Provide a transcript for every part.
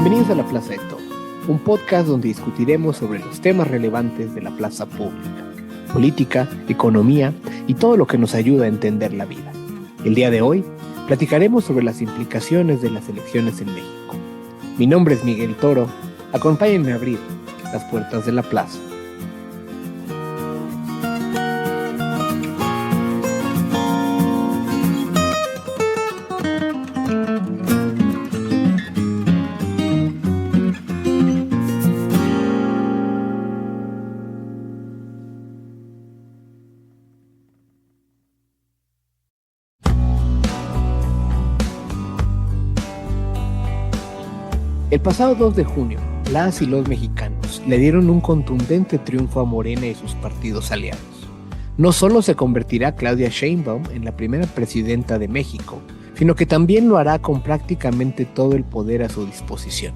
Bienvenidos a La Plaza de Toro, un podcast donde discutiremos sobre los temas relevantes de la plaza pública, política, economía y todo lo que nos ayuda a entender la vida. El día de hoy platicaremos sobre las implicaciones de las elecciones en México. Mi nombre es Miguel Toro, acompáñenme a abrir las puertas de la plaza. El pasado 2 de junio, las y los mexicanos le dieron un contundente triunfo a Morena y sus partidos aliados. No solo se convertirá Claudia Sheinbaum en la primera presidenta de México, sino que también lo hará con prácticamente todo el poder a su disposición.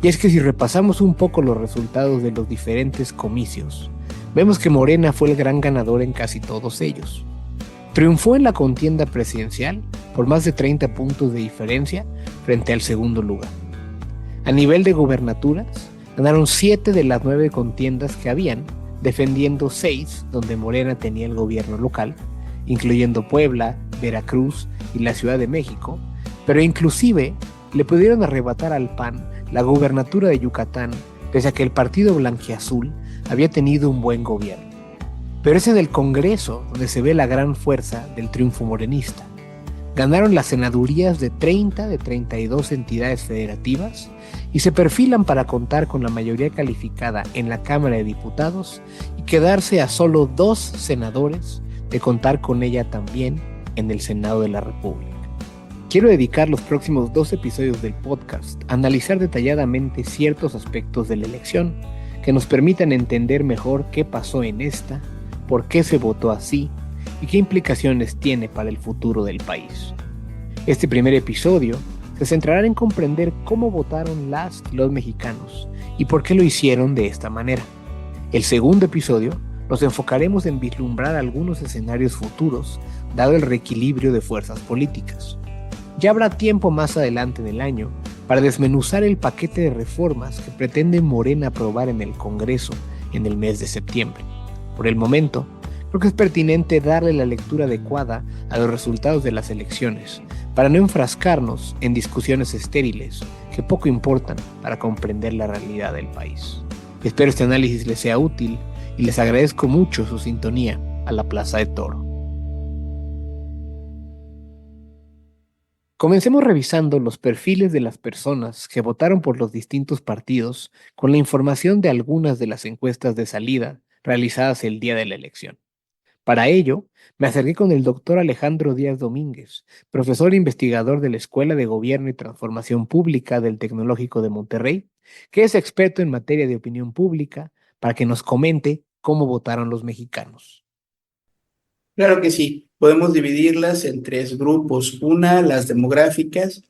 Y es que si repasamos un poco los resultados de los diferentes comicios, vemos que Morena fue el gran ganador en casi todos ellos. Triunfó en la contienda presidencial por más de 30 puntos de diferencia frente al segundo lugar. A nivel de gubernaturas, ganaron 7 de las 9 contiendas que habían, defendiendo 6 donde Morena tenía el gobierno local, incluyendo Puebla, Veracruz y la Ciudad de México, pero inclusive le pudieron arrebatar al PAN la gubernatura de Yucatán, pese a que el partido blanquiazul había tenido un buen gobierno. Pero es en el Congreso donde se ve la gran fuerza del triunfo morenista. Ganaron las senadurías de 30 de 32 entidades federativas y se perfilan para contar con la mayoría calificada en la Cámara de Diputados y quedarse a solo 2 senadores de contar con ella también en el Senado de la República. Quiero dedicar los próximos 2 episodios del podcast a analizar detalladamente ciertos aspectos de la elección que nos permitan entender mejor qué pasó en esta, por qué se votó así y qué implicaciones tiene para el futuro del país. Este primer episodio se centrará en comprender cómo votaron las y los mexicanos y por qué lo hicieron de esta manera. El segundo episodio nos enfocaremos en vislumbrar algunos escenarios futuros dado el reequilibrio de fuerzas políticas. Ya habrá tiempo más adelante en el año para desmenuzar el paquete de reformas que pretende Morena aprobar en el Congreso en el mes de septiembre. Por el momento, creo que es pertinente darle la lectura adecuada a los resultados de las elecciones, para no enfrascarnos en discusiones estériles que poco importan para comprender la realidad del país. Espero este análisis les sea útil y les agradezco mucho su sintonía a la Plaza de Toro. Comencemos revisando los perfiles de las personas que votaron por los distintos partidos con la información de algunas de las encuestas de salida realizadas el día de la elección. Para ello, me acerqué con el doctor Alejandro Díaz Domínguez, profesor e investigador de la Escuela de Gobierno y Transformación Pública del Tecnológico de Monterrey, que es experto en materia de opinión pública, para que nos comente cómo votaron los mexicanos. Claro que sí, podemos dividirlas en 3 grupos. Una, las demográficas;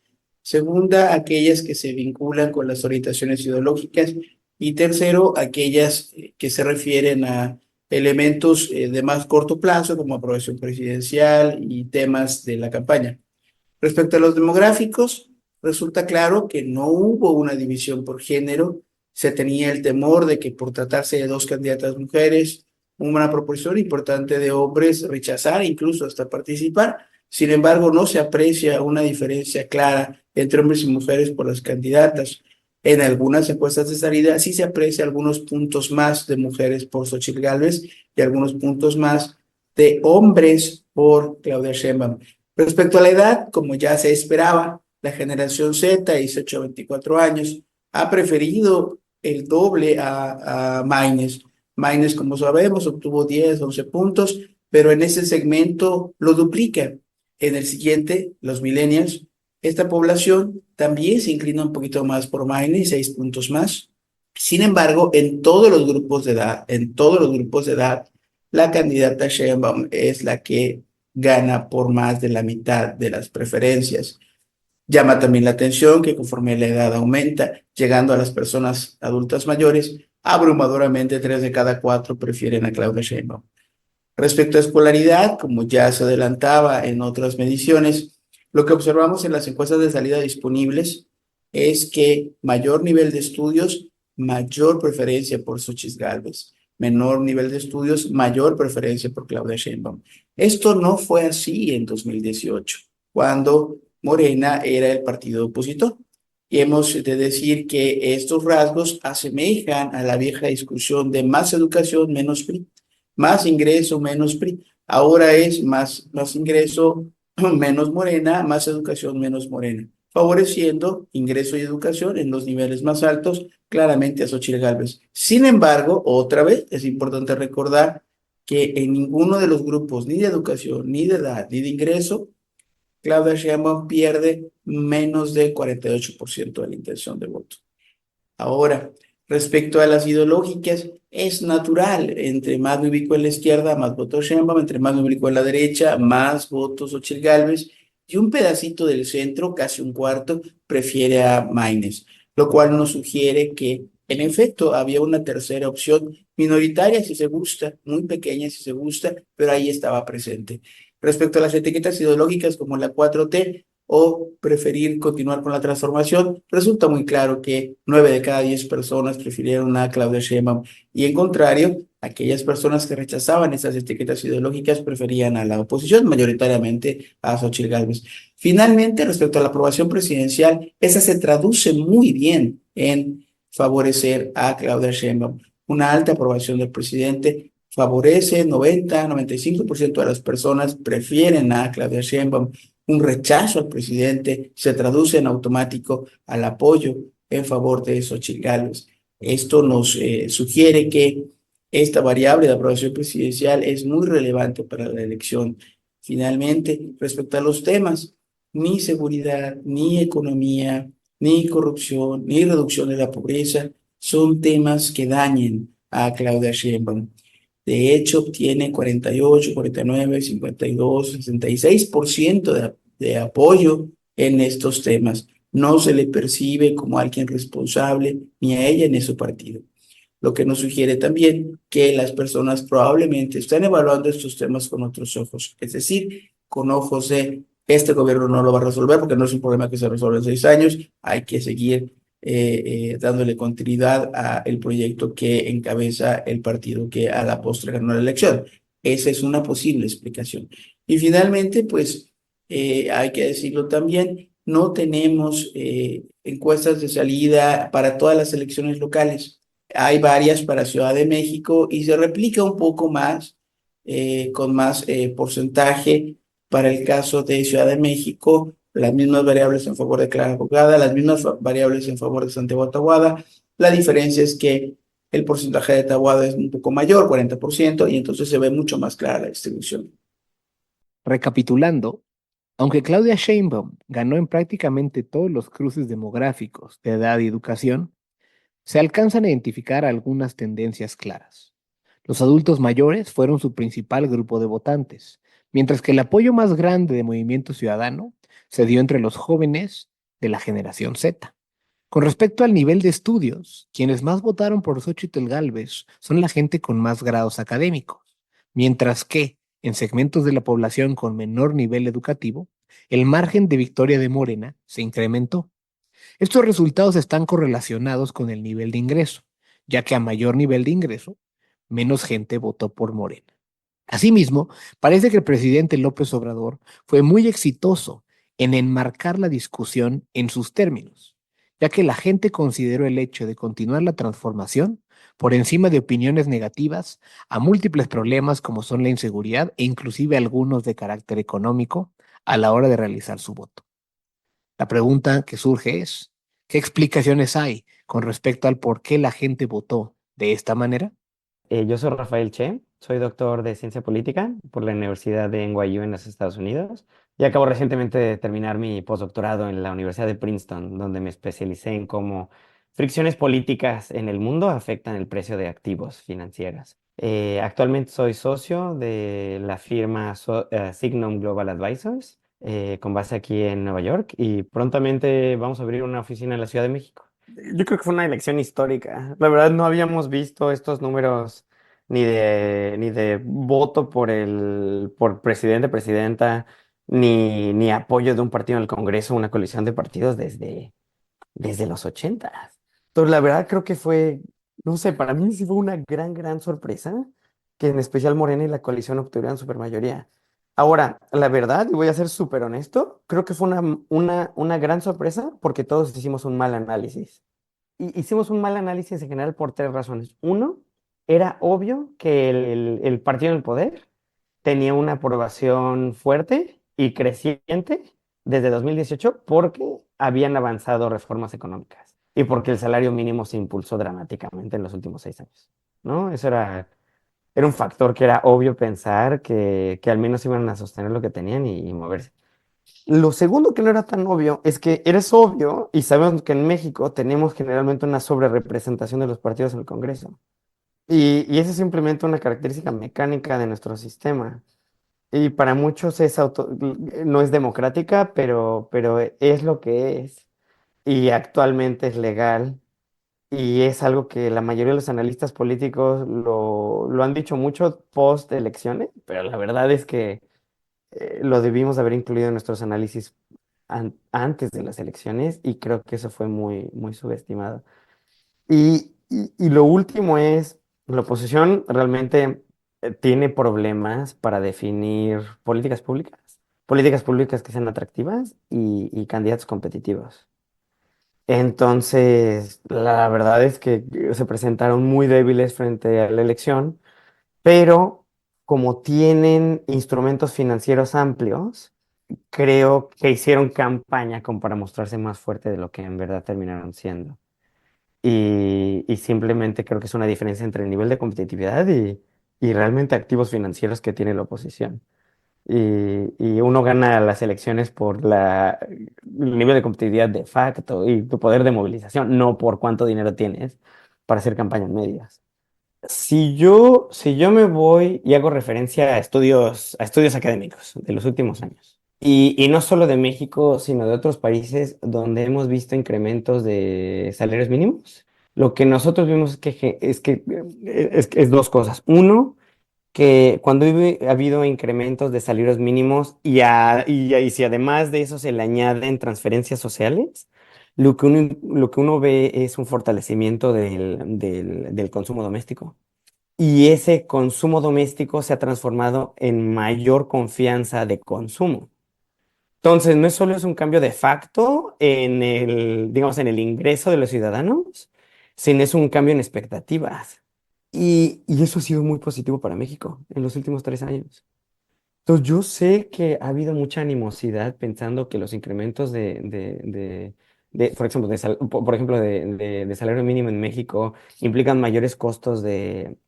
segunda, aquellas que se vinculan con las orientaciones ideológicas; y tercero, aquellas que se refieren a elementos de más corto plazo, como aprobación presidencial y temas de la campaña. Respecto a los demográficos, resulta claro que no hubo una división por género. Se tenía el temor de que por tratarse de 2 candidatas mujeres, una proporción importante de hombres rechazar incluso hasta participar. Sin embargo, no se aprecia una diferencia clara entre hombres y mujeres por las candidatas. En algunas encuestas de salida sí se aprecia algunos puntos más de mujeres por Xóchitl Gálvez y algunos puntos más de hombres por Claudia Sheinbaum. Respecto a la edad, como ya se esperaba, la generación Z, 18 a 24 años, ha preferido el doble a Maines. Maines, como sabemos, obtuvo 10, 11 puntos, pero en ese segmento lo duplica. En el siguiente, los millennials, esta población también se inclina un poquito más por Maines, 6 puntos más. Sin embargo, en todos los grupos de edad, la candidata Sheinbaum es la que gana por más de la mitad de las preferencias. Llama también la atención que conforme la edad aumenta, llegando a las personas adultas mayores, abrumadoramente 3 de cada 4 prefieren a Claudia Sheinbaum. Respecto a escolaridad, como ya se adelantaba en otras mediciones, lo que observamos en las encuestas de salida disponibles es que mayor nivel de estudios, mayor preferencia por Xochitl Gálvez. Menor nivel de estudios, mayor preferencia por Claudia Sheinbaum. Esto no fue así en 2018, cuando Morena era el partido opositor. Y hemos de decir que estos rasgos asemejan a la vieja discusión de más educación, menos PRI, más ingreso, menos PRI. Ahora es más ingreso, menos Morena, más educación, menos Morena, favoreciendo ingreso y educación en los niveles más altos, claramente a Xochitl Gálvez. Sin embargo, otra vez es importante recordar que en ninguno de los grupos, ni de educación, ni de edad, ni de ingreso, Claudia Sheinbaum pierde menos de 48% de la intención de voto. Ahora, respecto a las ideológicas, es natural, entre más me ubico en la izquierda, más votos Sheinbaum, entre más me ubico en la derecha, más votos Xochitl Gálvez, y un pedacito del centro, casi un cuarto, prefiere a Maines, lo cual nos sugiere que, en efecto, había una tercera opción, minoritaria si se gusta, muy pequeña si se gusta, pero ahí estaba presente. Respecto a las etiquetas ideológicas como la 4T, o preferir continuar con la transformación, resulta muy claro que 9 de cada 10 personas prefirieron a Claudia Sheinbaum y en contrario, aquellas personas que rechazaban esas etiquetas ideológicas preferían a la oposición, mayoritariamente a Xochitl Gálvez. Finalmente, respecto a la aprobación presidencial, esa se traduce muy bien en favorecer a Claudia Sheinbaum. Una alta aprobación del presidente favorece 90-95% de las personas prefieren a Claudia Sheinbaum. Un rechazo al presidente se traduce en automático al apoyo en favor de Xochitl Gálvez. Esto nos sugiere que esta variable de aprobación presidencial es muy relevante para la elección. Finalmente, respecto a los temas, ni seguridad, ni economía, ni corrupción, ni reducción de la pobreza son temas que dañen a Claudia Sheinbaum. De hecho, obtiene 48, 49, 52, 66% de apoyo en estos temas. No se le percibe como alguien responsable ni a ella ni a su partido. Lo que nos sugiere también que las personas probablemente están evaluando estos temas con otros ojos, es decir, con ojos de este gobierno no lo va a resolver porque no es un problema que se resuelve en 6 años, hay que seguir dándole continuidad al proyecto que encabeza el partido que a la postre ganó la elección. Esa es una posible explicación. Y finalmente, pues hay que decirlo también, no tenemos encuestas de salida para todas las elecciones locales. Hay varias para Ciudad de México y se replica un poco más, con más porcentaje para el caso de Ciudad de México, las mismas variables en favor de Clara Brugada, las mismas variables en favor de Santiago Tahuada. La diferencia es que el porcentaje de Tahuada es un poco mayor, 40%, y entonces se ve mucho más clara la distribución. Recapitulando, aunque Claudia Sheinbaum ganó en prácticamente todos los cruces demográficos de edad y educación, se alcanzan a identificar algunas tendencias claras. Los adultos mayores fueron su principal grupo de votantes, mientras que el apoyo más grande de Movimiento Ciudadano se dio entre los jóvenes de la generación Z. Con respecto al nivel de estudios, quienes más votaron por Xochitl Gálvez son la gente con más grados académicos, mientras que, en segmentos de la población con menor nivel educativo, el margen de victoria de Morena se incrementó. Estos resultados están correlacionados con el nivel de ingreso, ya que a mayor nivel de ingreso, menos gente votó por Morena. Asimismo, parece que el presidente López Obrador fue muy exitoso en enmarcar la discusión en sus términos, ya que la gente consideró el hecho de continuar la transformación por encima de opiniones negativas a múltiples problemas como son la inseguridad e inclusive algunos de carácter económico a la hora de realizar su voto. La pregunta que surge es, ¿qué explicaciones hay con respecto al por qué la gente votó de esta manera? Yo soy Rafael Che, soy doctor de ciencia política por la Universidad de NYU en los Estados Unidos y acabo recientemente de terminar mi postdoctorado en la Universidad de Princeton, donde me especialicé en cómo fricciones políticas en el mundo afectan el precio de activos financieros. Actualmente soy socio de la firma Signum Global Advisors, con base aquí en Nueva York, y prontamente vamos a abrir una oficina en la Ciudad de México. Yo creo que fue una elección histórica. La verdad, no habíamos visto estos números ni de voto por presidente, presidenta, ni apoyo de un partido en el Congreso, una coalición de partidos desde los 80. Entonces, la verdad creo que fue, no sé, para mí sí fue una gran sorpresa que en especial Morena y la coalición obtuvieran supermayoría. Ahora, la verdad, y voy a ser súper honesto, creo que fue una gran sorpresa porque todos hicimos un mal análisis. Y hicimos un mal análisis en general por tres razones. Uno, era obvio que el partido en el poder tenía una aprobación fuerte y creciente desde 2018 porque habían avanzado reformas económicas y porque el salario mínimo se impulsó dramáticamente en los últimos 6 años, ¿no? Eso era un factor que era obvio pensar que al menos iban a sostener lo que tenían y moverse. Lo segundo que no era tan obvio es que eres obvio y sabemos que en México tenemos generalmente una sobrerepresentación de los partidos en el Congreso. Y eso es simplemente una característica mecánica de nuestro sistema. Y para muchos no es democrática, pero es lo que es. Y actualmente es legal. Y es algo que la mayoría de los analistas políticos lo han dicho mucho post elecciones, pero la verdad es que lo debimos haber incluido en nuestros análisis antes de las elecciones y creo que eso fue muy subestimado. Y lo último es, la oposición realmente tiene problemas para definir políticas públicas que sean atractivas y candidatos competitivos. Entonces, la verdad es que se presentaron muy débiles frente a la elección, pero como tienen instrumentos financieros amplios, creo que hicieron campaña como para mostrarse más fuerte de lo que en verdad terminaron siendo. Y simplemente creo que es una diferencia entre el nivel de competitividad y realmente activos financieros que tiene la oposición. Y uno gana las elecciones por el nivel de competitividad de facto y tu poder de movilización, no por cuánto dinero tienes para hacer campañas medias. Si yo me voy y hago referencia a estudios académicos de los últimos años, y no solo de México, sino de otros países donde hemos visto incrementos de salarios mínimos, lo que nosotros vimos es dos cosas. Uno, que cuando ha habido incrementos de salarios mínimos y si además de eso se le añaden transferencias sociales, lo que uno ve es un fortalecimiento del consumo doméstico. Y ese consumo doméstico se ha transformado en mayor confianza de consumo. Entonces, no solo es un cambio de facto digamos, en el ingreso de los ciudadanos, sino es un cambio en expectativas. Y eso ha sido muy positivo para México en los últimos 3 años. Entonces, yo sé que ha habido mucha animosidad pensando que los incrementos por ejemplo, de salario mínimo en México implican mayores costos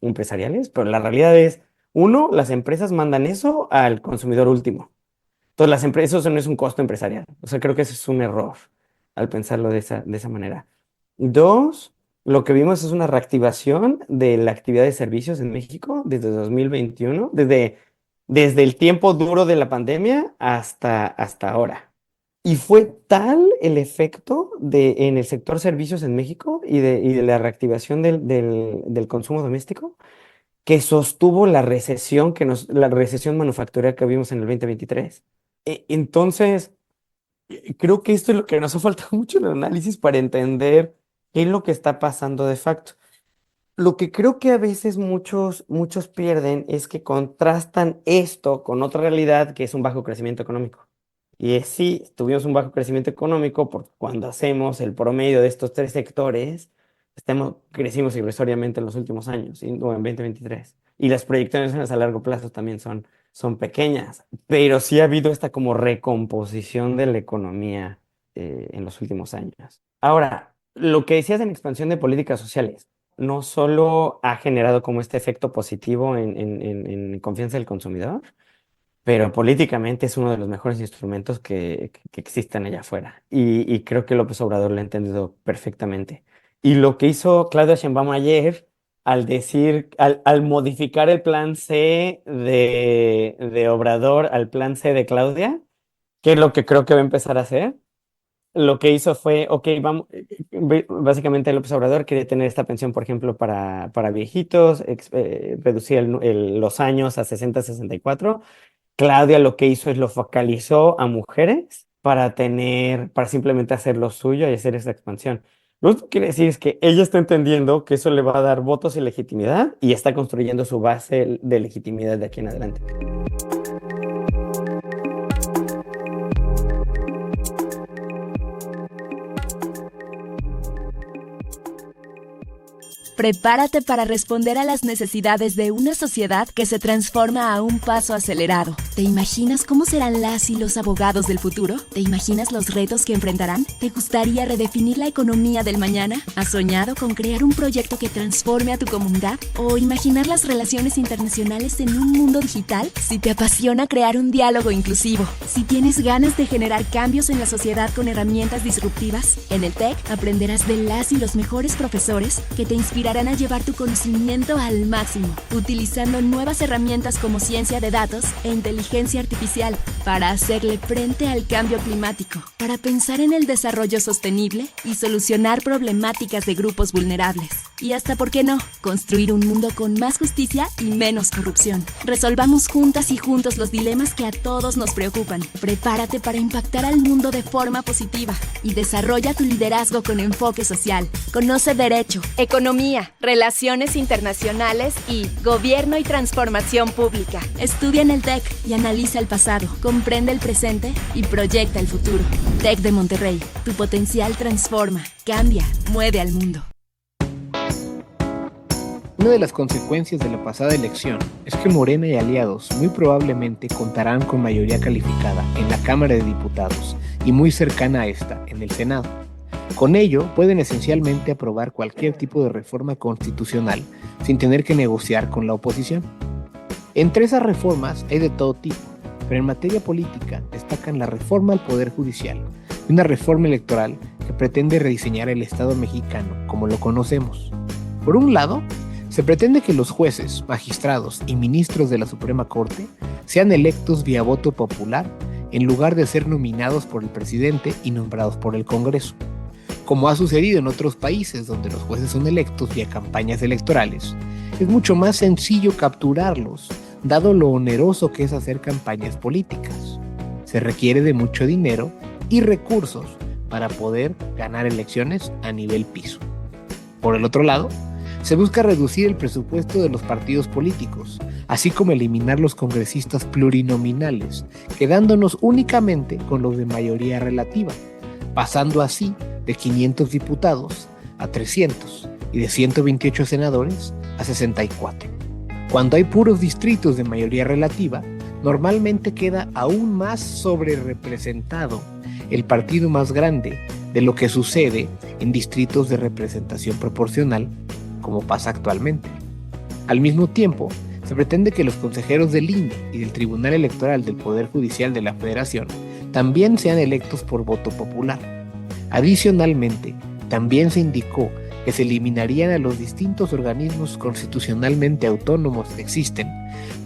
empresariales, pero la realidad es, uno, las empresas mandan eso al consumidor último. Entonces, las empresas, eso no es un costo empresarial. O sea, creo que ese es un error al pensarlo de esa manera. Dos, lo que vimos es una reactivación de la actividad de servicios en México desde 2021, desde el tiempo duro de la pandemia hasta ahora. Y fue tal el efecto en el sector servicios en México y de la reactivación del consumo doméstico que sostuvo la recesión manufacturera que vimos en el 2023. Entonces, creo que esto es lo que nos ha faltado mucho en el análisis para entender qué es lo que está pasando de facto. Lo que creo que a veces muchos pierden es que contrastan esto con otra realidad que es un bajo crecimiento económico. Y es sí, tuvimos un bajo crecimiento económico porque cuando hacemos el promedio de estos tres sectores, crecimos irrisoriamente en los últimos años, o en 2023. Y las proyecciones a largo plazo también son pequeñas, pero sí ha habido esta como recomposición de la economía en los últimos años. Ahora, lo que decías en expansión de políticas sociales, no solo ha generado como este efecto positivo en confianza del consumidor, pero políticamente es uno de los mejores instrumentos que existen allá afuera. Y creo que López Obrador lo ha entendido perfectamente. Y lo que hizo Claudia Sheinbaum ayer, al modificar el plan C de Obrador al plan C de Claudia, que es lo que creo que va a empezar a hacer, lo que hizo fue, ok, vamos, básicamente López Obrador quiere tener esta pensión, por ejemplo, para viejitos, reducir los años a 60, 64. Claudia lo que hizo es lo focalizó a mujeres para simplemente hacer lo suyo y hacer esa expansión. Lo que quiere decir es que ella está entendiendo que eso le va a dar votos y legitimidad y está construyendo su base de legitimidad de aquí en adelante. Prepárate para responder a las necesidades de una sociedad que se transforma a un paso acelerado. ¿Te imaginas cómo serán las y los abogados del futuro? ¿Te imaginas los retos que enfrentarán? ¿Te gustaría redefinir la economía del mañana? ¿Has soñado con crear un proyecto que transforme a tu comunidad? ¿O imaginar las relaciones internacionales en un mundo digital? Si te apasiona crear un diálogo inclusivo, si tienes ganas de generar cambios en la sociedad con herramientas disruptivas, en el TEC aprenderás de las y los mejores profesores que te inspirarán a llevar tu conocimiento al máximo, utilizando nuevas herramientas como ciencia de datos e inteligencia artificial para hacerle frente al cambio climático, para pensar en el desarrollo sostenible y solucionar problemáticas de grupos vulnerables. Y hasta, ¿por qué no?, construir un mundo con más justicia y menos corrupción. Resolvamos juntas y juntos los dilemas que a todos nos preocupan. Prepárate para impactar al mundo de forma positiva y desarrolla tu liderazgo con enfoque social. Conoce Derecho, Economía, Relaciones Internacionales y Gobierno y Transformación Pública. Estudia en el TEC y analiza el pasado, comprende el presente y proyecta el futuro. TEC de Monterrey, tu potencial transforma, cambia, mueve al mundo. Una de las consecuencias de la pasada elección es que Morena y aliados muy probablemente contarán con mayoría calificada en la Cámara de Diputados y muy cercana a esta en el Senado. Con ello, pueden esencialmente aprobar cualquier tipo de reforma constitucional sin tener que negociar con la oposición. Entre esas reformas hay de todo tipo, pero en materia política destacan la reforma al Poder Judicial y una reforma electoral que pretende rediseñar el Estado mexicano como lo conocemos. Por un lado, se pretende que los jueces, magistrados y ministros de la Suprema Corte sean electos vía voto popular en lugar de ser nominados por el presidente y nombrados por el Congreso. Como ha sucedido en otros países donde los jueces son electos vía campañas electorales, es mucho más sencillo capturarlos, dado lo oneroso que es hacer campañas políticas. Se requiere de mucho dinero y recursos para poder ganar elecciones a nivel piso. Por el otro lado, se busca reducir el presupuesto de los partidos políticos, así como eliminar los congresistas plurinominales, quedándonos únicamente con los de mayoría relativa, pasando así de 500 diputados a 300 y de 128 senadores a 64. Cuando hay puros distritos de mayoría relativa, normalmente queda aún más sobrerepresentado el partido más grande de lo que sucede en distritos de representación proporcional, como pasa actualmente. Al mismo tiempo, se pretende que los consejeros del INE y del Tribunal Electoral del Poder Judicial de la Federación también sean electos por voto popular. Adicionalmente, también se indicó que se eliminarían a los distintos organismos constitucionalmente autónomos que existen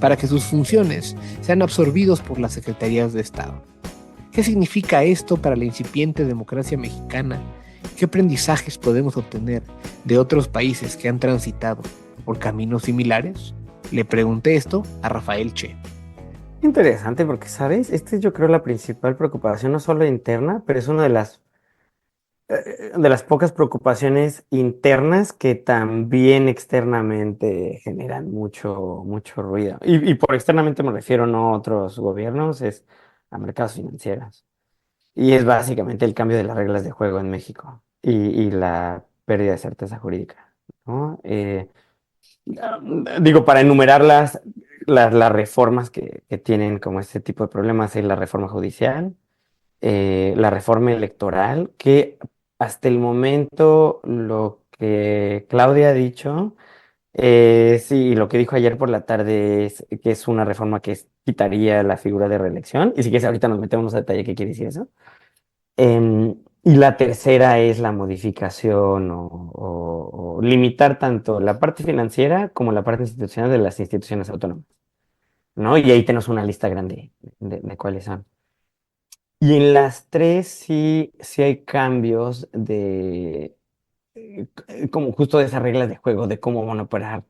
para que sus funciones sean absorbidos por las secretarías de Estado. ¿Qué significa esto para la incipiente democracia mexicana? ¿Qué aprendizajes podemos obtener de otros países que han transitado por caminos similares? Le pregunté esto a Rafael Che. Interesante porque, ¿sabes? Esta es, yo creo, la principal preocupación, no solo interna, pero es una de las pocas preocupaciones internas que también externamente generan mucho ruido. Y por externamente me refiero no a otros gobiernos, es a mercados financieros. Y es básicamente el cambio de las reglas de juego en México y la pérdida de certeza jurídica, ¿no? Digo, para enumerar las reformas que tienen como este tipo de problemas, es la reforma judicial, la reforma electoral, que hasta el momento lo que Claudia ha dicho, sí, y lo que dijo ayer por la tarde es que es una reforma que quitaría la figura de reelección. Y si quieres, ahorita nos metemos a detalle qué quiere decir eso. Y la tercera es la modificación o limitar tanto la parte financiera como la parte institucional de las instituciones autónomas, ¿no? Y ahí tenemos una lista grande de cuáles son. Y en las tres sí hay cambios como justo de esas reglas de juego, de cómo van a operar,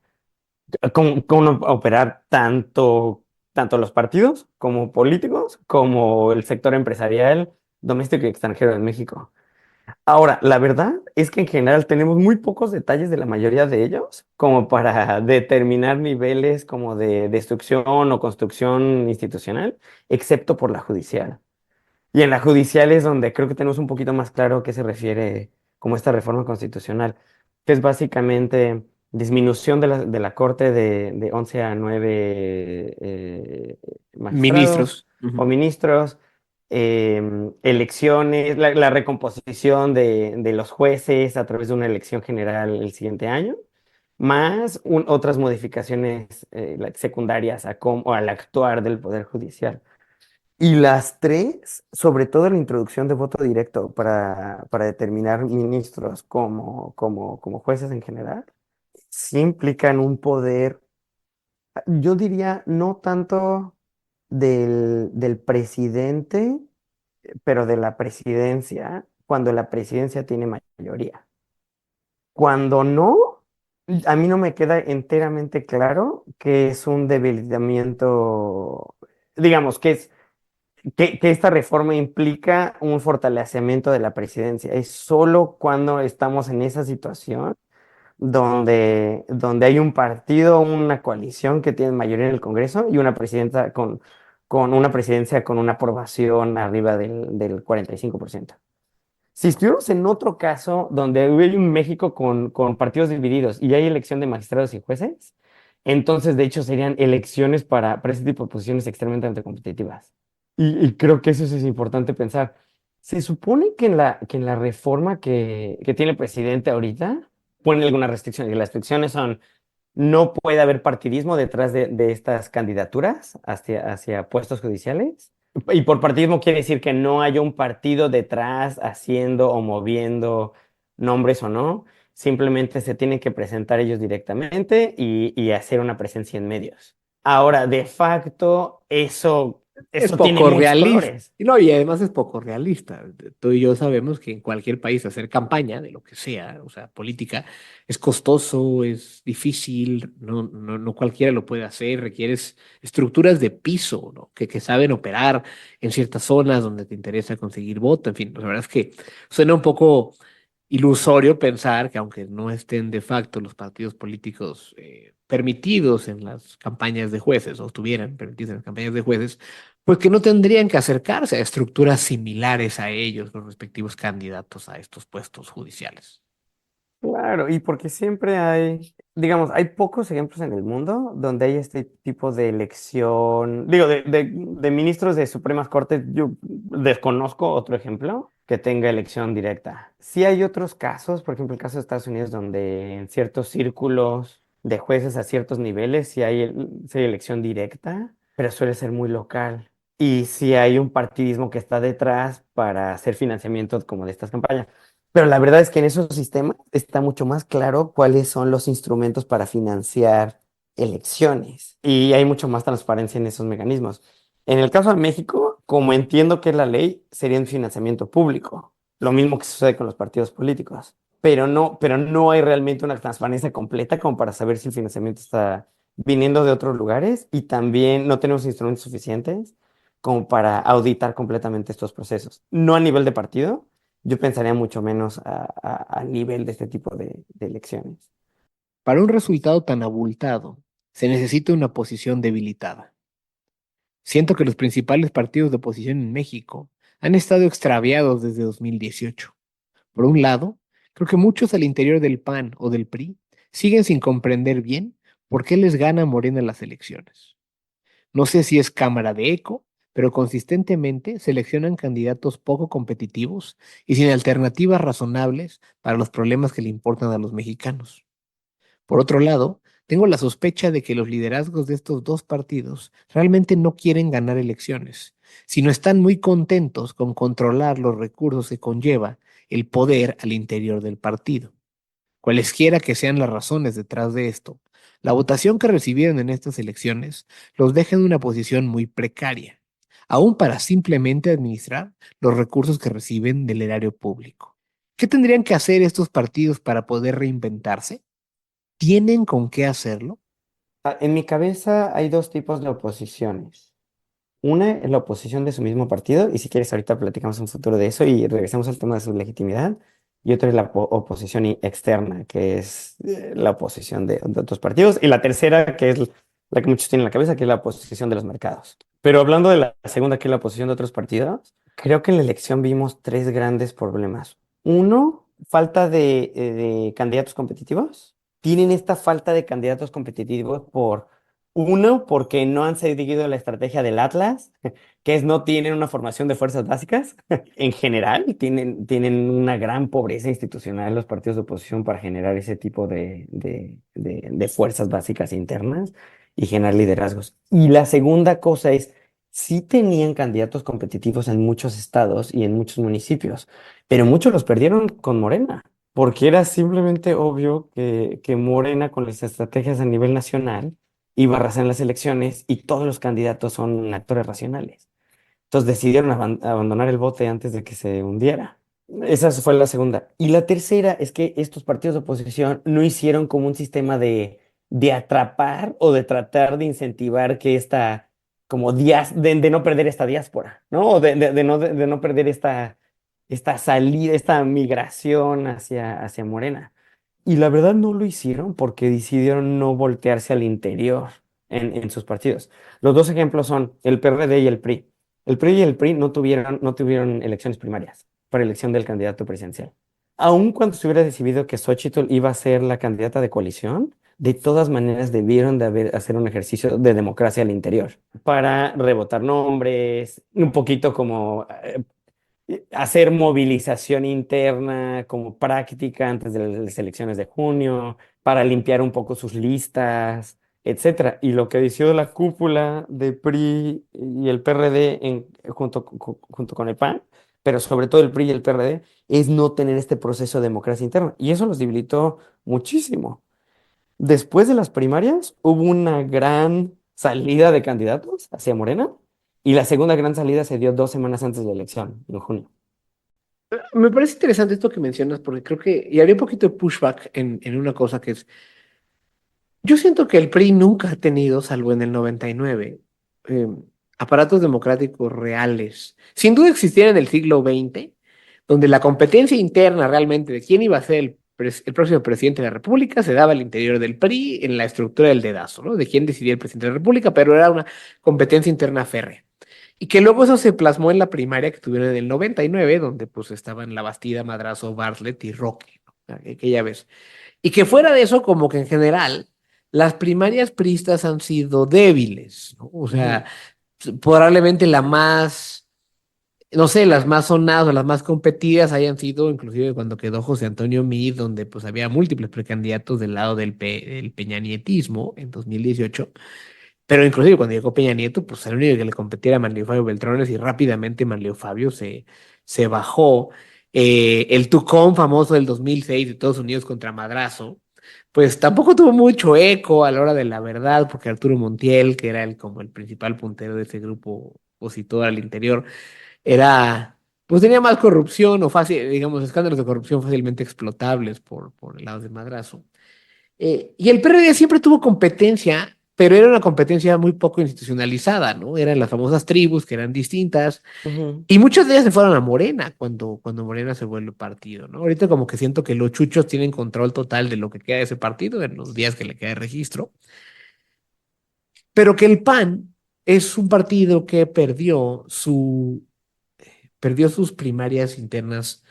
cómo van a operar tanto los partidos como políticos, como el sector empresarial doméstico y extranjero en México. Ahora, la verdad es que en general tenemos muy pocos detalles de la mayoría de ellos como para determinar niveles como de destrucción o construcción institucional, excepto por la judicial. Y en la judicial es donde creo que tenemos un poquito más claro a qué se refiere como esta reforma constitucional, que es básicamente disminución de la Corte de 11 a 9 magistrados Ministros. o Ujú. ministros, elecciones, la recomposición de los jueces a través de una elección general el siguiente año, más otras modificaciones secundarias al actuar del Poder Judicial. Y las tres, sobre todo la introducción de voto directo para determinar ministros como jueces en general, sí implican un poder, yo diría, no tanto del presidente, pero de la presidencia, cuando la presidencia tiene mayoría. Cuando no, a mí no me queda enteramente claro que es un debilitamiento, digamos, que esta reforma implica un fortalecimiento de la presidencia. Es solo cuando estamos en esa situación donde hay un partido, una coalición que tiene mayoría en el Congreso y una presidenta con una presidencia con una aprobación arriba del 45%. Si estuviéramos en otro caso donde hay un México con partidos divididos y hay elección de magistrados y jueces, entonces de hecho serían elecciones para ese tipo de posiciones extremadamente competitivas. Y creo que eso sí es importante pensar. Se supone que en la reforma que tiene el presidente ahorita pone algunas restricciones. Y las restricciones son, no puede haber partidismo detrás de estas candidaturas hacia puestos judiciales. Y por partidismo quiere decir que no haya un partido detrás haciendo o moviendo nombres o no. Simplemente se tienen que presentar ellos directamente y hacer una presencia en medios. Ahora, de facto, Es eso tiene poco muchos realista. colores. No, y además es poco realista. Tú y yo sabemos que en cualquier país hacer campaña de lo que sea, o sea, política, es costoso, es difícil, no cualquiera lo puede hacer, requieres estructuras de piso, ¿no? Que saben operar en ciertas zonas donde te interesa conseguir voto, en fin, pues la verdad es que suena un poco ilusorio pensar que aunque no estén de facto los partidos políticos permitidos en las campañas de jueces, o estuvieran permitidos en las campañas de jueces, pues que no tendrían que acercarse a estructuras similares a ellos, los respectivos candidatos a estos puestos judiciales. Claro, y porque siempre hay, digamos, hay pocos ejemplos en el mundo donde hay este tipo de elección, digo, de ministros de Supremas Cortes, yo desconozco otro ejemplo que tenga elección directa. Sí hay otros casos, por ejemplo, el caso de Estados Unidos, donde en ciertos círculos de jueces a ciertos niveles sí hay elección directa, pero suele ser muy local. Y sí hay un partidismo que está detrás para hacer financiamiento como de estas campañas. Pero la verdad es que en esos sistemas está mucho más claro cuáles son los instrumentos para financiar elecciones y hay mucho más transparencia en esos mecanismos. En el caso de México, como entiendo que es la ley, sería un financiamiento público, lo mismo que sucede con los partidos políticos, pero no hay realmente una transparencia completa como para saber si el financiamiento está viniendo de otros lugares y también no tenemos instrumentos suficientes como para auditar completamente estos procesos. No a nivel de partido, yo pensaría mucho menos a nivel de este tipo de elecciones. Para un resultado tan abultado, se necesita una posición debilitada. Siento que los principales partidos de oposición en México han estado extraviados desde 2018. Por un lado, creo que muchos al interior del PAN o del PRI siguen sin comprender bien por qué les gana Morena las elecciones. No sé si es cámara de eco, pero consistentemente seleccionan candidatos poco competitivos y sin alternativas razonables para los problemas que le importan a los mexicanos. Por otro lado, tengo la sospecha de que los liderazgos de estos dos partidos realmente no quieren ganar elecciones, sino están muy contentos con controlar los recursos que conlleva el poder al interior del partido. Cualesquiera que sean las razones detrás de esto, la votación que recibieron en estas elecciones los deja en una posición muy precaria, aún para simplemente administrar los recursos que reciben del erario público. ¿Qué tendrían que hacer estos partidos para poder reinventarse? ¿Tienen con qué hacerlo? En mi cabeza hay dos tipos de oposiciones. Una es la oposición de su mismo partido, y si quieres ahorita platicamos un futuro de eso y regresamos al tema de su legitimidad. Y otra es la oposición externa, que es la oposición de otros partidos. Y la tercera, que es la que muchos tienen en la cabeza, que es la oposición de los mercados. Pero hablando de la segunda, que es la oposición de otros partidos, creo que en la elección vimos tres grandes problemas. Uno, falta de candidatos competitivos. Tienen esta falta de candidatos competitivos porque no han seguido la estrategia del Atlas, que es no tienen una formación de fuerzas básicas. En general, tienen una gran pobreza institucional los partidos de oposición para generar ese tipo de fuerzas básicas internas y generar liderazgos. Y la segunda cosa es, sí tenían candidatos competitivos en muchos estados y en muchos municipios, pero muchos los perdieron con Morena, porque era simplemente obvio que Morena, con las estrategias a nivel nacional, iba a arrasar en las elecciones y todos los candidatos son actores racionales. Entonces decidieron abandonar el bote antes de que se hundiera. Esa fue la segunda. Y la tercera es que estos partidos de oposición no hicieron como un sistema de atrapar o de tratar de incentivar que esta, como de no perder esta diáspora, ¿no? O de no perder esta salida, esta migración hacia Morena. Y la verdad no lo hicieron porque decidieron no voltearse al interior en sus partidos. Los dos ejemplos son el PRD y el PRI. El PRI y el PRI no tuvieron elecciones primarias para elección del candidato presidencial. Aun cuando se hubiera decidido que Xóchitl iba a ser la candidata de coalición, de todas maneras debieron hacer un ejercicio de democracia al interior para rebotar nombres, un poquito como hacer movilización interna como práctica antes de las elecciones de junio, para limpiar un poco sus listas, etcétera. Y lo que decidió la cúpula de PRI y el PRD junto con el PAN, pero sobre todo el PRI y el PRD, es no tener este proceso de democracia interna. Y eso los debilitó muchísimo. Después de las primarias, hubo una gran salida de candidatos hacia Morena, y la segunda gran salida se dio 2 semanas antes de la elección, en junio. Me parece interesante esto que mencionas porque creo que, y haría un poquito de pushback en una cosa que es, yo siento que el PRI nunca ha tenido, salvo en el 99, eh, aparatos democráticos reales. Sin duda existían en el siglo XX, donde la competencia interna realmente de quién iba a ser el próximo presidente de la República se daba al interior del PRI en la estructura del dedazo, ¿no? De quién decidía el presidente de la República, pero era una competencia interna férrea. Y que luego eso se plasmó en la primaria que tuvieron en el 99, donde pues estaban La Bastida, Madrazo, Bartlett y Roque, ¿no? Aquella vez. Y que fuera de eso, como que en general, las primarias priistas han sido débiles, ¿no? O sea, probablemente la más, no sé, las más sonadas o las más competidas hayan sido inclusive cuando quedó José Antonio Meade, donde pues había múltiples precandidatos del lado del peñanietismo en 2018. Pero inclusive cuando llegó Peña Nieto, pues el único que le competía era Manlio Fabio Beltrones y rápidamente Manlio Fabio se bajó. El Tucón famoso del 2006 de Estados Unidos contra Madrazo, pues tampoco tuvo mucho eco a la hora de la verdad, porque Arturo Montiel, que era como el principal puntero de ese grupo opositor al interior, pues tenía más corrupción o fácil, digamos, escándalos de corrupción fácilmente explotables por el lado de Madrazo. Y el PRD siempre tuvo competencia, pero era una competencia muy poco institucionalizada, ¿no? Eran las famosas tribus que eran distintas, Ujú. y muchas de ellas se fueron a Morena cuando Morena se vuelve partido, ¿no? Ahorita como que siento que los chuchos tienen control total de lo que queda de ese partido en los días que le queda de registro, pero que el PAN es un partido que perdió sus primarias internas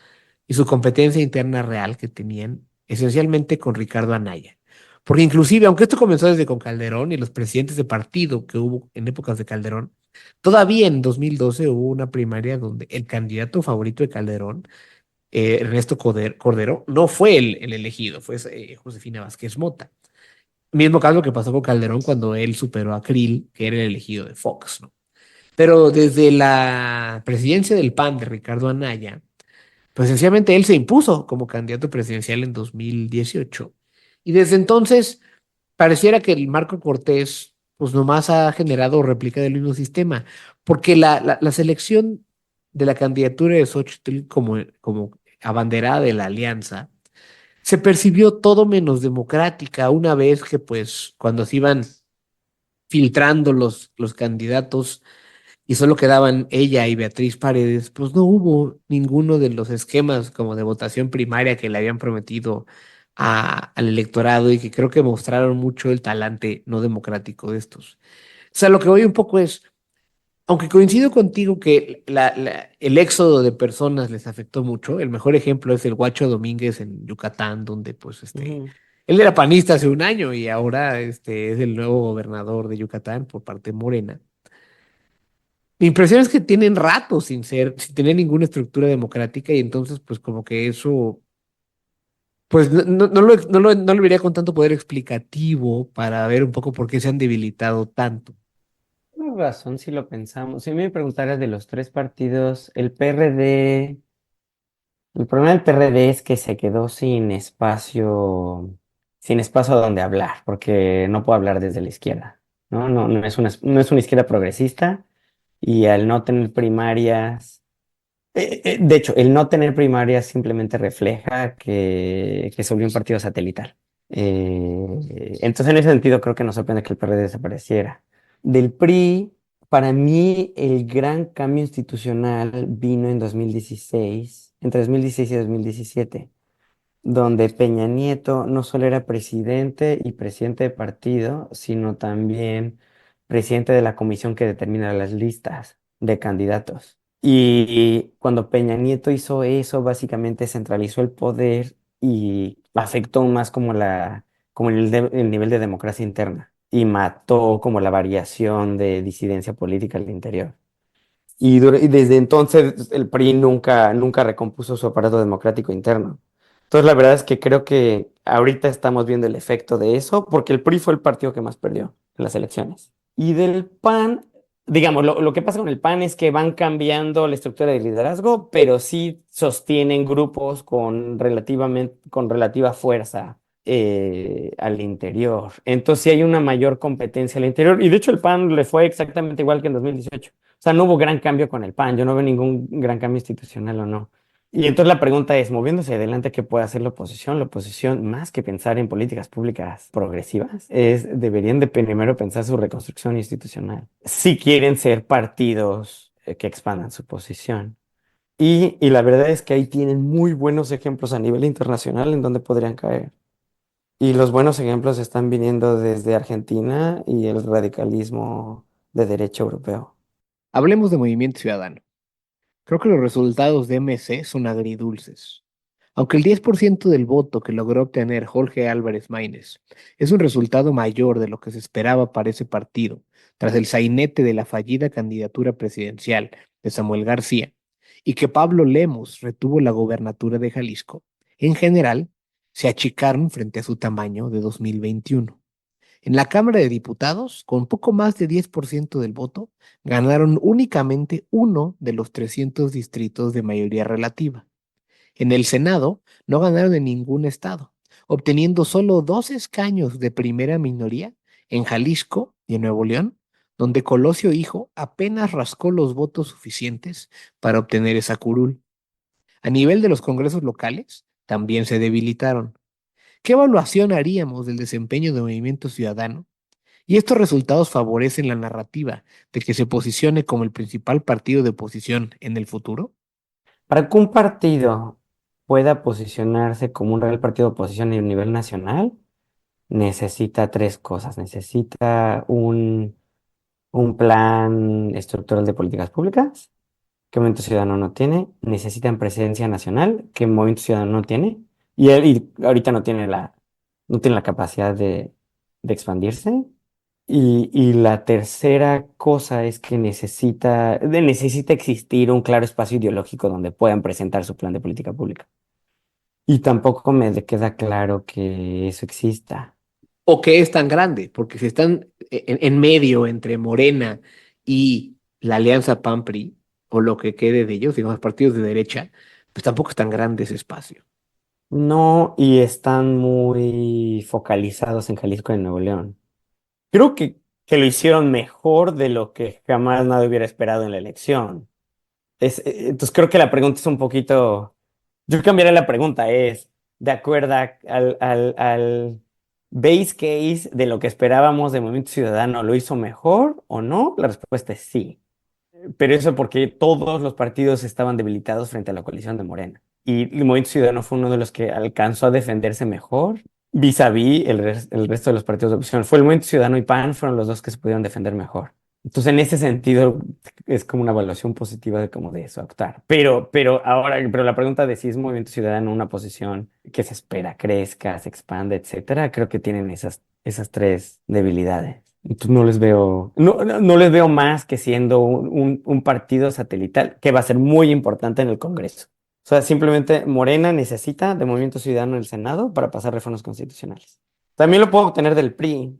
y su competencia interna real que tenían esencialmente con Ricardo Anaya. Porque inclusive, aunque esto comenzó desde con Calderón y los presidentes de partido que hubo en épocas de Calderón, todavía en 2012 hubo una primaria donde el candidato favorito de Calderón, Ernesto Cordero, no fue el elegido, fue Josefina Vázquez Mota. Mismo caso que pasó con Calderón cuando él superó a Krill, que era el elegido de Fox, ¿no? Pero desde la presidencia del PAN de Ricardo Anaya, pues sencillamente él se impuso como candidato presidencial en 2018. Y desde entonces pareciera que el Marco Cortés pues nomás ha generado réplica del mismo sistema, porque la selección de la candidatura de Xochitl como abanderada de la alianza se percibió todo menos democrática una vez que pues cuando se iban filtrando los candidatos y solo quedaban ella y Beatriz Paredes, pues no hubo ninguno de los esquemas como de votación primaria que le habían prometido al electorado y que creo que mostraron mucho el talante no democrático de estos. O sea, lo que voy un poco es, aunque coincido contigo que el éxodo de personas les afectó mucho, el mejor ejemplo es el Guacho Domínguez en Yucatán, donde pues Ujú. él era panista hace un año y ahora es el nuevo gobernador de Yucatán por parte de Morena. Mi impresión es que tienen rato sin tener ninguna estructura democrática y entonces pues como que eso, pues no lo vería con tanto poder explicativo para ver un poco por qué se han debilitado tanto. Tienes razón si lo pensamos. Si me preguntaras de los tres partidos, el PRD, el problema del PRD es que se quedó sin espacio donde hablar, porque no puedo hablar desde la izquierda, ¿no? No es una izquierda progresista y al no tener primarias, de hecho, el no tener primarias simplemente refleja que se volvió un partido satelital. Entonces, en ese sentido, creo que nos sorprende que el PRD desapareciera. Del PRI, para mí, el gran cambio institucional vino en 2016, entre 2016 y 2017, donde Peña Nieto no solo era presidente y presidente de partido, sino también presidente de la comisión que determina las listas de candidatos. Y cuando Peña Nieto hizo eso, básicamente centralizó el poder y afectó más como el nivel de democracia interna y mató como la variación de disidencia política al interior. Y desde entonces el PRI nunca recompuso su aparato democrático interno. Entonces la verdad es que creo que ahorita estamos viendo el efecto de eso, porque el PRI fue el partido que más perdió en las elecciones. Y del PAN, digamos, lo que pasa con el PAN es que van cambiando la estructura de liderazgo, pero sí sostienen grupos con relativa fuerza al interior. Entonces sí hay una mayor competencia al interior. Y de hecho el PAN le fue exactamente igual que en 2018. O sea, no hubo gran cambio con el PAN, yo no veo ningún gran cambio institucional o no. Y entonces la pregunta es, moviéndose adelante, ¿qué puede hacer la oposición? La oposición, más que pensar en políticas públicas progresivas, deberían de primero pensar su reconstrucción institucional. Si quieren ser partidos que expandan su posición. Y la verdad es que ahí tienen muy buenos ejemplos a nivel internacional en donde podrían caer. Y los buenos ejemplos están viniendo desde Argentina y el radicalismo de derecha europeo. Hablemos de Movimiento Ciudadano. Creo que los resultados de MC son agridulces. Aunque el 10% del voto que logró obtener Jorge Álvarez Maínez es un resultado mayor de lo que se esperaba para ese partido, tras el sainete de la fallida candidatura presidencial de Samuel García, y que Pablo Lemos retuvo la gobernatura de Jalisco, en general se achicaron frente a su tamaño de 2021. En la Cámara de Diputados, con poco más de 10% del voto, ganaron únicamente uno de los 300 distritos de mayoría relativa. En el Senado no ganaron en ningún estado, obteniendo solo 2 escaños de primera minoría en Jalisco y en Nuevo León, donde Colosio Hijo apenas rascó los votos suficientes para obtener esa curul. A nivel de los congresos locales, también se debilitaron. ¿Qué evaluación haríamos del desempeño de Movimiento Ciudadano? Y estos resultados favorecen la narrativa de que se posicione como el principal partido de oposición en el futuro. Para que un partido pueda posicionarse como un real partido de oposición a nivel nacional, necesita tres cosas. Necesita un plan estructural de políticas públicas, que Movimiento Ciudadano no tiene. Necesitan presencia nacional, que Movimiento Ciudadano no tiene. Y ahorita no tiene la capacidad de expandirse. Y la tercera cosa es que necesita existir un claro espacio ideológico donde puedan presentar su plan de política pública. Y tampoco me queda claro que eso exista. ¿O qué es tan grande? Porque si están en medio entre Morena y la alianza PAN-PRI, o lo que quede de ellos, digamos, partidos de derecha, pues tampoco es tan grande ese espacio. No, y están muy focalizados en Jalisco y en Nuevo León. Creo que lo hicieron mejor de lo que jamás nadie hubiera esperado en la elección. Entonces creo que la pregunta es un poquito. Yo cambiaría la pregunta, es, ¿de acuerdo al base case de lo que esperábamos de Movimiento Ciudadano, lo hizo mejor o no? La respuesta es sí. pero eso porque todos los partidos estaban debilitados frente a la coalición de Morena. Y el Movimiento Ciudadano fue uno de los que alcanzó a defenderse mejor vis a vis el resto de los partidos de oposición. Fue el Movimiento Ciudadano y PAN fueron los dos que se pudieron defender mejor. Entonces, en ese sentido, es como una evaluación positiva de cómo de eso actuar. Pero la pregunta de si es Movimiento Ciudadano una posición que se espera crezca, se expanda, etcétera, creo que tienen esas tres debilidades. Entonces no les veo más que siendo un partido satelital que va a ser muy importante en el Congreso. O sea, simplemente Morena necesita de Movimiento Ciudadano en el Senado para pasar reformas constitucionales. También lo puedo obtener del PRI,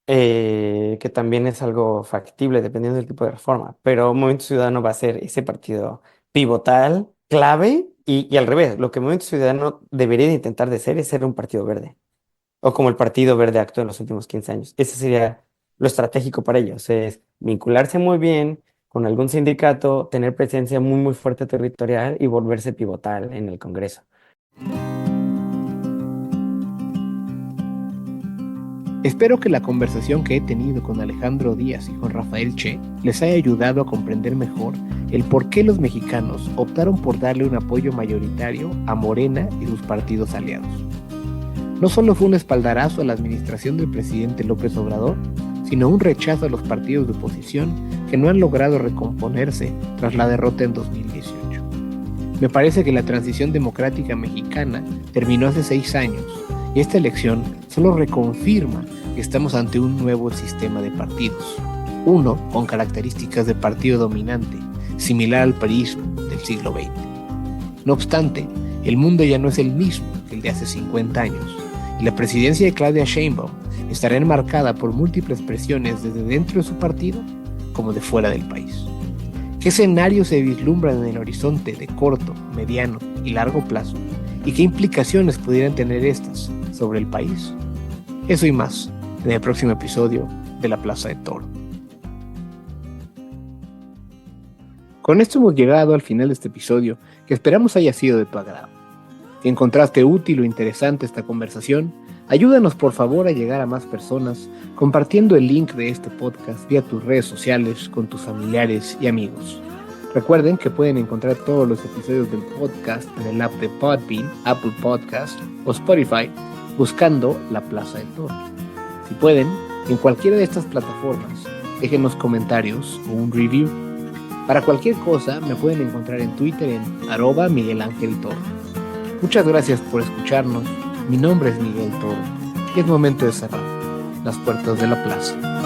que también es algo factible dependiendo del tipo de reforma, pero Movimiento Ciudadano va a ser ese partido pivotal, clave, y al revés, lo que Movimiento Ciudadano debería de intentar de ser es ser un partido verde, o como el Partido Verde actuó en los últimos 15 años. Ese sería lo estratégico para ellos, es vincularse muy bien con algún sindicato, tener presencia muy, muy fuerte territorial y volverse pivotal en el Congreso. Espero que la conversación que he tenido con Alejandro Díaz y con Rafael Che les haya ayudado a comprender mejor el por qué los mexicanos optaron por darle un apoyo mayoritario a Morena y sus partidos aliados. No solo fue un espaldarazo a la administración del presidente López Obrador, sino un rechazo a los partidos de oposición que no han logrado recomponerse tras la derrota en 2018. Me parece que la transición democrática mexicana terminó hace 6 años y esta elección solo reconfirma que estamos ante un nuevo sistema de partidos, uno con características de partido dominante, similar al priismo del siglo XX. No obstante, el mundo ya no es el mismo que el de hace 50 años, y la presidencia de Claudia Sheinbaum estará enmarcada por múltiples presiones desde dentro de su partido como de fuera del país. ¿Qué escenarios se vislumbran en el horizonte de corto, mediano y largo plazo? ¿Y qué implicaciones pudieran tener estas sobre el país? Eso y más en el próximo episodio de La Plaza de Toro. Con esto hemos llegado al final de este episodio, que esperamos haya sido de tu agrado. Si encontraste útil o interesante esta conversación, ayúdanos por favor a llegar a más personas compartiendo el link de este podcast vía tus redes sociales con tus familiares y amigos. Recuerden que pueden encontrar todos los episodios del podcast en el app de Podbean, Apple Podcast o Spotify buscando La Plaza de Toro. Si pueden, en cualquiera de estas plataformas, déjenos comentarios o un review. Para cualquier cosa me pueden encontrar en Twitter en @MiguelAngelToro. Muchas gracias por escucharnos. Mi nombre es Miguel Toro y es momento de cerrar las puertas de la plaza.